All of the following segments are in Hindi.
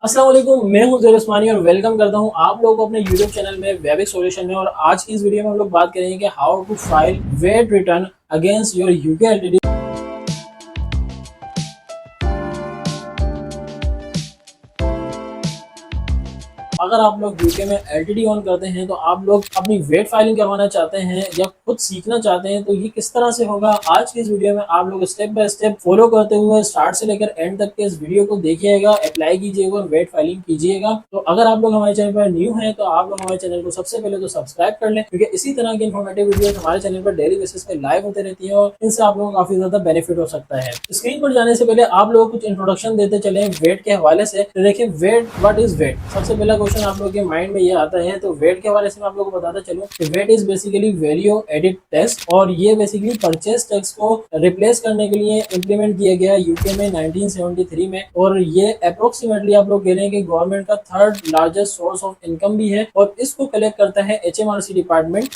अस्सलाम वालेकुम, मैं हूं ज़ैर उस्मानी और वेलकम करता हूं आप लोगों को अपने यूट्यूब चैनल में वेबिक सॉल्यूशन में। और आज की इस वीडियो में हम लोग बात करेंगे कि how to file VAT return against your UK LTD. अगर आप लोग यूके में एलटीडी ऑन करते हैं तो आप लोग अपनी वेट फाइलिंग करवाना चाहते हैं या खुद सीखना चाहते हैं तो ये किस तरह से होगा, आज की इस वीडियो में आप लोग स्टेप बाय स्टेप फॉलो करते हुए स्टार्ट से लेकर एंड तक के इस वीडियो को देखिएगा, अप्लाई कीजिएगा और वेट फाइलिंग कीजिएगा। तो अगर आप लोग हमारे चैनल पर न्यू हैं तो आप लोग हमारे चैनल को सबसे पहले तो सब्सक्राइब कर लें, क्योंकि इसी तरह की इन्फॉर्मेटिव वीडियो हमारे चैनल पर डेली बेसिस पे लाइव होते रहती है और इनसे आप लोगों को काफी ज्यादा बेनिफिट हो सकता है। स्क्रीन पर जाने से पहले आप लोग कुछ इंट्रोडक्शन देते चले वेट के हवाले से। तो देखिए, वेट, व्हाट इज वेट? सबसे पहला क्वेश्चन आप लोग के माइंड में ये आता है। तो वेट के हवाले से मैं आप लोगों को बताता चलूं कि VAT is basically value added tax, और ये बेसिकली परचेस टैक्स को रिप्लेस करने के लिए इंप्लीमेंट किया गया यूके में 1973 में। और ये अप्रोक्सीमेटली आप लोग कह रहे हैं कि गवर्नमेंट का third largest source of income भी है, और इसको कलेक्ट करता है एचएमआरसी डिपार्टमेंट।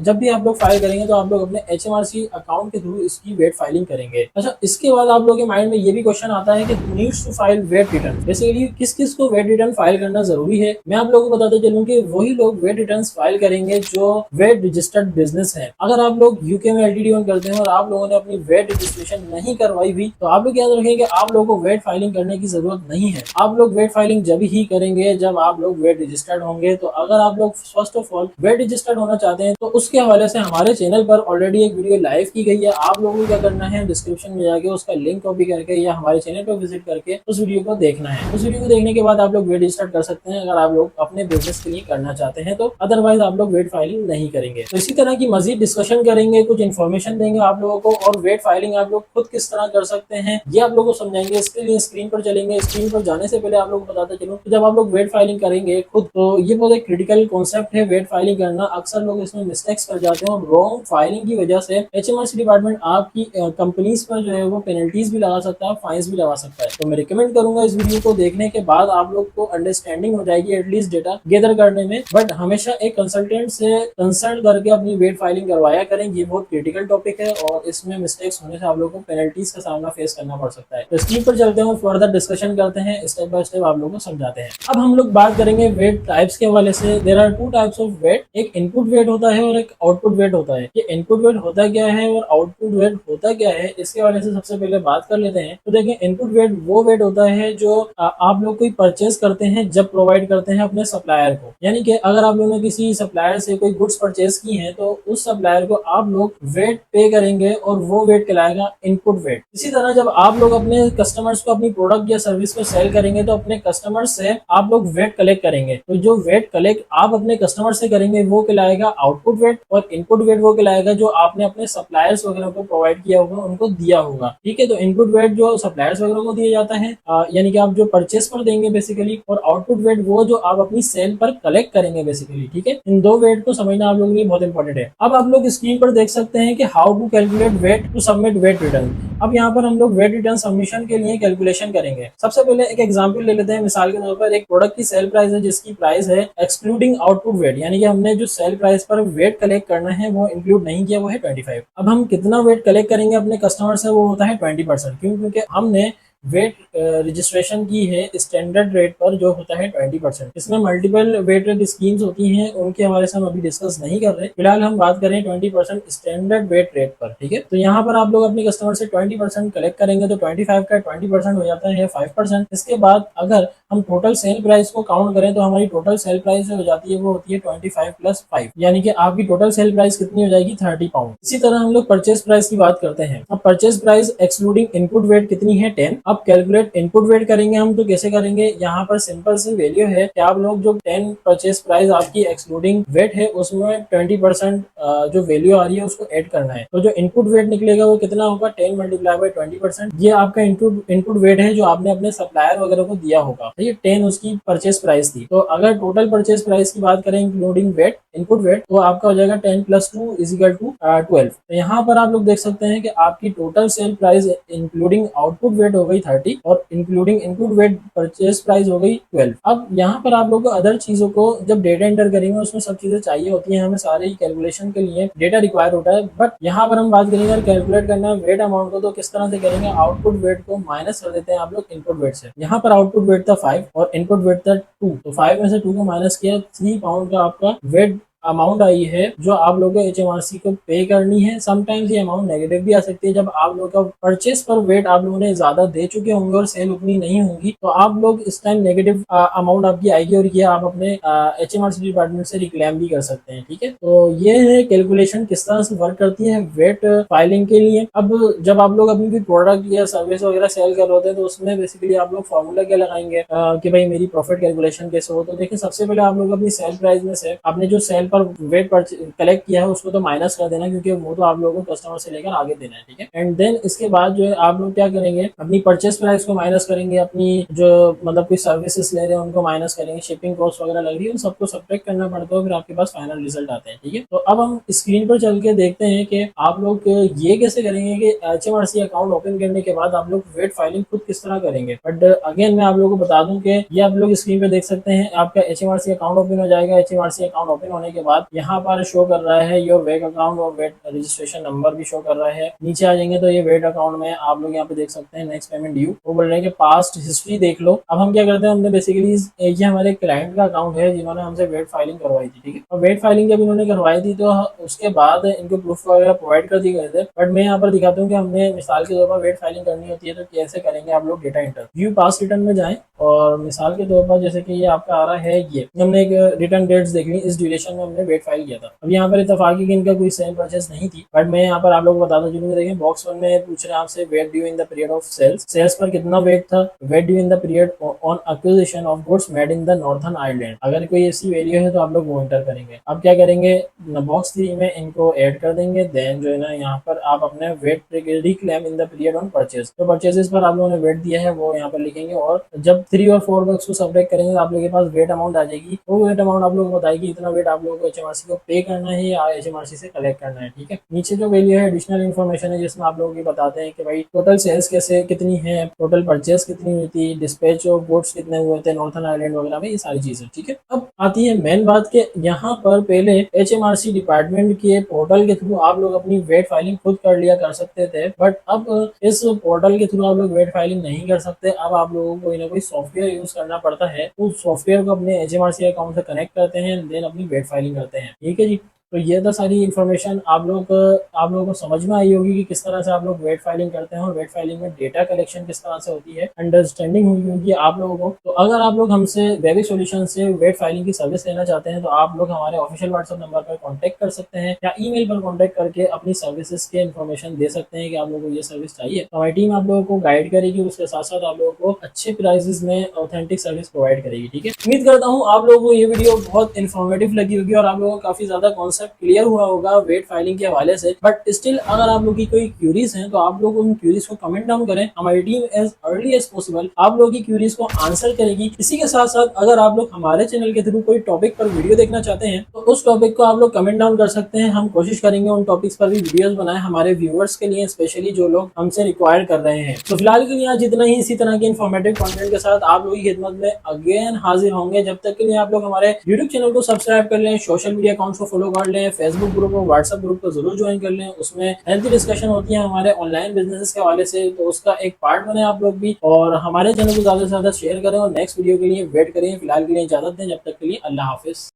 जब भी आप लोग फाइल करेंगे तो आप लोग अपने एचएमआरसी अकाउंट के थ्रू इसकी वेट फाइलिंग करेंगे। अच्छा, इसके बाद आप लोग के माइंड में ये भी क्वेश्चन आता है कि needs to file VAT return. Basically किस किस को वेट रिटर्न फाइल करना जरूरी है? मैं आप लोगों को बताते चलूं कि वही लोग वेट रिटर्न्स फाइल करेंगे जो वेट रजिस्टर्ड बिजनेस है। अगर आप लोग यूके में एलटीडी ऑन करते हैं और आप लोगों ने अपनी वेट रजिस्ट्रेशन नहीं करवाई हुई तो आप लोग याद रखें कि आप लोगों को वेट फाइलिंग करने की जरूरत नहीं है। आप लोग वेट फाइलिंग जब ही करेंगे जब आप लोग वेट रजिस्टर्ड होंगे। तो अगर आप लोग first of all VAT registered होना चाहते हैं तो उसके हवाले से हमारे चैनल पर ऑलरेडी एक वीडियो लाइव की गई है। आप लोगों को क्या करना है, डिस्क्रिप्शन में जाके उसका लिंक कॉपी करके या हमारे चैनल पर विजिट करके उस वीडियो को देखना है। उस वीडियो को देखने के बाद आप लोग वेट रजिस्टर्ड कर सकते हैं अगर आप लोग अपने बिजनेस के लिए करना चाहते हैं। तो अदरवाइज आप लोग वेट फाइलिंग नहीं करेंगे। तो इसी तरह की मजीद डिस्कशन करेंगे, कुछ इन्फॉर्मेशन देंगे आप लोगों को, और वेट फाइलिंग आप लोग खुद किस तरह कर सकते हैं ये आप लोगों को समझाएंगे। इसके लिए स्क्रीन पर चलेंगे। स्क्रीन पर जाने से पहले आप लोगों को बताते चलूं कि जब आप लोग वेट फाइलिंग करेंगे खुद, तो ये बहुत एक क्रिटिकल कॉन्सेप्ट है वेट फाइलिंग करना। अक्सर लोग इसमें मिस्टेक्स कर जाते हैं और रॉन्ग फाइलिंग की वजह से एचएमआरसी डिपार्टमेंट आपकी कंपनीज पर जो है वो पेनल्टीज भी लगा सकता है, फाइन्स भी लगा सकता है। तो मैं रिकमेंड करूंगा इस वीडियो को देखने के बाद आप लोग को अंडरस्टैंडिंग हो जाएगी एटलीस्ट डेटा गैदर करने में। बट हमेशा एक कंसल्टेंट से कंसल्ट करके अपनी वेट फाइलिंग करवाया करें। ये बहुत क्रिटिकल टॉपिक है और इसमें मिस्टेक्स होने से आप लोगों को पेनल्टीज का सामना फेस करना पड़ सकता है। तो स्क्रीन पर चलते हैं और फर्दर डिस्कशन करते हैं, स्टेप बाय स्टेप आप लोगों को समझाते हैं। अब हम लोग बात करेंगे वेट टाइप्स के हवाले से। There are two types of VAT, एक इनपुट वेट होता है और एक आउटपुट वेट होता है। ये इनपुट वेट होता क्या है और आउटपुट वेट होता क्या है, इसके हवाले से सबसे पहले बात कर लेते हैं। तो देखिए, इनपुट वेट वो वेट होता है जो आप लोग कोई परचेज करते हैं जब प्रोवाइड करते हैं अपने सप्लायर को। यानी कि अगर आप लोगों ने किसी सप्लायर से कोई गुड्स परचेज की है तो उस सप्लायर को आप लोग वेट पे करेंगे और वो वेट कहलाएगा इनपुट वेट। इसी तरह जब आप लोग अपने कस्टमर्स को अपनी प्रोडक्ट या सर्विस को सेल करेंगे तो अपने कस्टमर्स से आप लोग वेट कलेक्ट करेंगे। तो जो वेट कलेक्ट आप अपने कस्टमर से करेंगे वो कहलाएगा आउटपुट वेट, और इनपुट वेट वो कहलाएगा जो आपने अपने सप्लायर्स वगैरह को प्रोवाइड किया होगा, उनको दिया होगा। ठीक है, तो इनपुट वेट जो सप्लायर्स वगैरह को दिया जाता है, यानी कि आप जो परचेस पर देंगे बेसिकली, और आउटपुट वेट वो जो आप अपनी सेल पर कलेक्ट करेंगे बेसिकली। ठीक है, इन दो वेट को समझना आप लोगों के लिए बहुत इंपॉर्टेंट है। अब आप लोग स्क्रीन पर देख सकते हैं कि how to calculate VAT to submit VAT return. अब यहाँ पर हम लोग वेट रिटर्न सबमिशन के लिए कैलकुलेशन करेंगे। सबसे पहले एक एग्जांपल ले लेते हैं। मिसाल के तौर पर एक प्रोडक्ट की सेल प्राइस है जिसकी प्राइस है एक्सक्लूडिंग आउटपुट वेट, यानी कि हमने जो सेल प्राइस पर वेट कलेक्ट करना है वो इंक्लूड नहीं किया, वो है 25। अब हम कितना वेट कलेक्ट करेंगे अपने कस्टमर से, वो होता है 20%। क्यों? क्योंकि हमने वेट रजिस्ट्रेशन की है स्टैंडर्ड रेट पर जो होता है 20%। इसमें मल्टीपल वेट रेट स्कीम्स होती हैं, उनके हवाले से हम अभी डिस्कस नहीं कर रहे। फिलहाल हम बात करें 20% स्टैंडर्ड वेट रेट पर। ठीक है, तो यहाँ पर आप लोग अपने कस्टमर से 20% कलेक्ट करेंगे तो 25 का 20% हो जाता है 5%। इसके बाद अगर हम टोटल सेल प्राइस को काउंट करें तो हमारी टोटल सेल प्राइस जो हो जाती है वो होती है 25 + 5, यानी कि आपकी टोटल सेल प्राइस कितनी हो जाएगी? 30 पाउंड। इसी तरह हम लोग परचेस प्राइस की बात करते हैं। अब purchase price excluding input VAT कितनी है? 10। अब कैलकुलेट इनपुट वेट करेंगे हम, तो कैसे करेंगे? यहाँ पर सिंपल सी वैल्यू है कि आप लोग जो 10 परचेस प्राइस आपकी एक्सक्लूडिंग वेट है उसमें 20% जो वैल्यू आ रही है उसको ऐड करना है। तो जो इनपुट वेट निकलेगा वो कितना होगा? 10 × 20%। ये आपका इनपुट वेट है जो आपने अपने सप्लायर वगैरह को दिया होगा। ये 10 उसकी परचेस प्राइस थी। तो अगर टोटल परचेस प्राइस की बात करें इंक्लूडिंग वेट, इनपुट वेट, तो आपका हो जाएगा 10 + 2 = 12। तो यहाँ पर आप लोग देख सकते हैं कि आपकी total sale price including output VAT हो गई 30 और इंक्लूड वेट परचेज प्राइस हो गई 12। अब यहाँ पर आप लोग को अदर चीजों को जब डेटा एंटर करेंगे उसमें सब चीजें चाहिए होती हैं, हमें सारे कैलकुलेशन के लिए डेटा रिक्वायर होता है। बट यहाँ पर हम बात करेंगे अगर कैलकुलेट करना है वेट अमाउंट को तो किस तरह से करेंगे, आउटपुट वेट को माइनस कर देते हैं आप लोग इनपुट वेट से। यहाँ पर आउटपुट वेट था 5 और इनपुट वेट था 2, तो 5 में से 2 को माइनस किया, 3 पाउंड का आपका वेट अमाउंट आई है जो आप लोगों को HMRC को पे करनी है। समटाइम्स ये अमाउंट नेगेटिव भी आ सकती है जब आप लोगों का परचेस पर वेट आप लोगों ने ज्यादा दे चुके होंगे और सेल उतनी नहीं होगी, तो आप लोग इस टाइम नेगेटिव अमाउंट आपकी आएगी और ये आप अपने HMRC डिपार्टमेंट से रिक्लेम भी कर सकते हैं। ठीक है, तो ये है कैलकुलेशन किस तरह से वर्क करती है वेट फाइलिंग के लिए। अब जब आप लोग अपनी कोई प्रोडक्ट या सर्विस वगैरह सेल कर रहे होते हैं तो उसमें बेसिकली आप लोग फॉर्मूला क्या लगाएंगे कि भाई मेरी प्रॉफिट कैलकुलेशन कैसे हो। तो देखिए सबसे पहले आप लोग अपनी सेल प्राइस में से आपने जो सेल पर वेट कलेक्ट किया है उसको तो माइनस कर देना, क्योंकि वो तो आप लोगों को कस्टमर से लेकर आगे देना है। ठीक है, एंड देन इसके बाद जो है आप लोग क्या करेंगे, अपनी परचेस प्राइस को माइनस करेंगे, अपनी जो मतलब कोई सर्विसेज ले रहे हैं उनको माइनस करेंगे, शिपिंग कॉस्ट वगैरह लग रही है उन सबको सब्ट्रैक्ट करना पड़ता है, फिर आपके पास फाइनल रिजल्ट आते हैं। ठीक है, तो अब हम स्क्रीन पर चल के देखते हैं कि आप लोग ये कैसे करेंगे कि HMRC अकाउंट ओपन करने के बाद आप लोग वेट फाइलिंग खुद किस तरह करेंगे। बट अगेन मैं आप लोगों को बता दूं कि ये आप लोग स्क्रीन पे देख सकते हैं, आपका HMRC अकाउंट ओपन हो जाएगा। HMRC अकाउंट ओपन होने के बाद यहाँ पर शो कर रहा है योर वेट अकाउंट और वेट रजिस्ट्रेशन नंबर भी शो कर रहा है। नीचे आ जाएंगे तो ये वेट अकाउंट में आप लोग यहाँ पे देख सकते हैं नेक्स्ट पेमेंट ड्यू, वो बोल रहे हैं कि पास्ट हिस्ट्री देख लो। अब हम क्या करते हैं, हमने बेसिकली ये हमारे क्लाइंट का अकाउंट है जिन्होंने हमसे वेट फाइलिंग करवाई थी। ठीक है, और वेट फाइलिंग जब इन्होंने करवाई थी तो उसके बाद इनको प्रूफ वगैरह प्रोवाइड कर दिए गए थे। बट मैं यहाँ पर दिखाता हूँ कि हमने मिसाल के तौर पर वेट फाइलिंग करनी होती है तो कैसे करेंगे। आप लोग data enter view past return में जाएं और मिसाल के तौर पर जैसे कि ये आपका आ रहा है, ये हमने एक रिटर्न डेट्स देख ली, इस ड्यूरेशन में हमने वेट फाइल किया था। अब यहाँ पर इत्तेफाकी की इनका कोई सेल परचेस नहीं थी, बट मैं यहाँ पर आप लोगों को बताता चलूंगा। देखिए बॉक्स 1 में पूछ रहे हैं आपसे VAT due in the period of sales पर कितना वेट था, VAT due in the period on acquisition of goods made in the Northern Ireland. अगर कोई ऐसी वैल्यू है तो आप लोग वो एंटर करेंगे। अब क्या करेंगे, बॉक्स 3 में इनको ऐड कर देंगे। देन जो है ना यहाँ पर आप अपने VAT reclaim in the period on purchase, तो परचेजेस पर आप लोगों ने वेट दिया है वो यहाँ पर लिखेंगे और जब 3 और 4 बॉक्स को सब्ट्रैक्ट करेंगे तो आप लोगों के पास वेट अमाउंट आ जाएगी। वो वेट अमाउंट आप लोगों को बताएगी इतना वेट आप लोगों को HMRC को पे करना है या HMRC से कलेक्ट करना है। ठीक है, नीचे जो वैल्यू है एडिशनल इन्फॉर्मेशन है जिसमें आप लोगों को बताते हैं कि भाई टोटल सेल्स कैसे कितनी है, टोटल परचेज कितनी हुई थी, डिस्पैच ऑफ गुड्स कितने हुए थे नॉर्थन आयरलैंड वगैरह में, ये सारी चीजें। ठीक है, अब आती है मेन बात के यहाँ पर पहले HMRC डिपार्टमेंट के पोर्टल के थ्रू आप लोग अपनी वेट फाइलिंग खुद कर लिया कर सकते थे, बट अब इस पोर्टल के थ्रू आप लोग वेट फाइलिंग नहीं कर सकते। अब आप लोगों को कोई ना कोई सॉफ्टवेयर यूज करना पड़ता है, उस सॉफ्टवेयर को अपने HMRC अकाउंट से कनेक्ट करते हैं, देन अपनी वेट फाइलिंग करते हैं। ठीक है जी, तो ये तो सारी इन्फॉर्मेशन आप लोगों को समझ में आई होगी कि किस तरह से आप लोग वेट फाइलिंग करते हैं और वेट फाइलिंग में डेटा कलेक्शन किस तरह से होती है, अंडरस्टैंडिंग हुई होगी आप लोगों को। तो अगर आप लोग हमसे वेबिक सॉल्यूशन से वेट फाइलिंग की सर्विस लेना चाहते हैं तो आप लोग हमारे ऑफिशियल व्हाट्सएप नंबर पर कॉन्टैक्ट कर सकते हैं या ईमेल पर कॉन्टैक्ट करके अपनी सर्विसेज के इन्फॉर्मेशन दे सकते हैं कि आप लोगों को ये सर्विस चाहिए। तो हमारी टीम आप लोगों को गाइड करेगी, उसके साथ साथ आप लोगों को अच्छे प्राइसेस में ऑथेंटिक सर्विस प्रोवाइड करेगी। ठीक है, उम्मीद करता हूँ आप लोगों को ये वीडियो बहुत इन्फॉर्मेटिव लगी होगी और आप लोगों को काफी ज्यादा कॉन्सेप्ट क्लियर हुआ होगा वेट फाइलिंग के हवाले से। बट स्टिल अगर आप लोग की कोई क्यूरीज हैं तो आप लोग उन क्यूरीज को कमेंट डाउन करें, हमारी team as early as possible आप लोग की क्यूरीज को आंसर करेगी। इसी के साथ साथ अगर आप लोग हमारे चैनल के थ्रू कोई टॉपिक पर वीडियो देखना चाहते हैं तो उस टॉपिक को आप लोग कमेंट डाउन कर सकते हैं, हम कोशिश करेंगे उन टॉपिक्स पर भी वीडियोस बनाएं हमारे व्यूअर्स के लिए, स्पेशली जो लोग हमसे रिक्वायर कर रहे हैं। तो फिलहाल के लिए आज जितना ही इसी तरह के इन्फॉर्मेटिव कंटेंट के साथ आप लोगों की खिदमत में अगेन हाजिर होंगे। जब तक के लिए आप लोग हमारे यूट्यूब चैनल को सब्सक्राइब कर लें, सोशल मीडिया अकाउंट्स को फॉलो कर लें, फेसबुक ग्रुप और व्हाट्सएप ग्रुप को जरूर ज्वाइन कर लें, उसमें हेल्थी डिस्कशन होती है हमारे ऑनलाइन बिजनेस के हवाले से, तो उसका एक पार्ट बने आप लोग भी और हमारे चैनल को ज्यादा से ज्यादा शेयर करें और नेक्स्ट वीडियो के लिए वेट करें। फिलहाल के लिए इजाजत दें, जब तक के लिए अल्लाह हाफिज।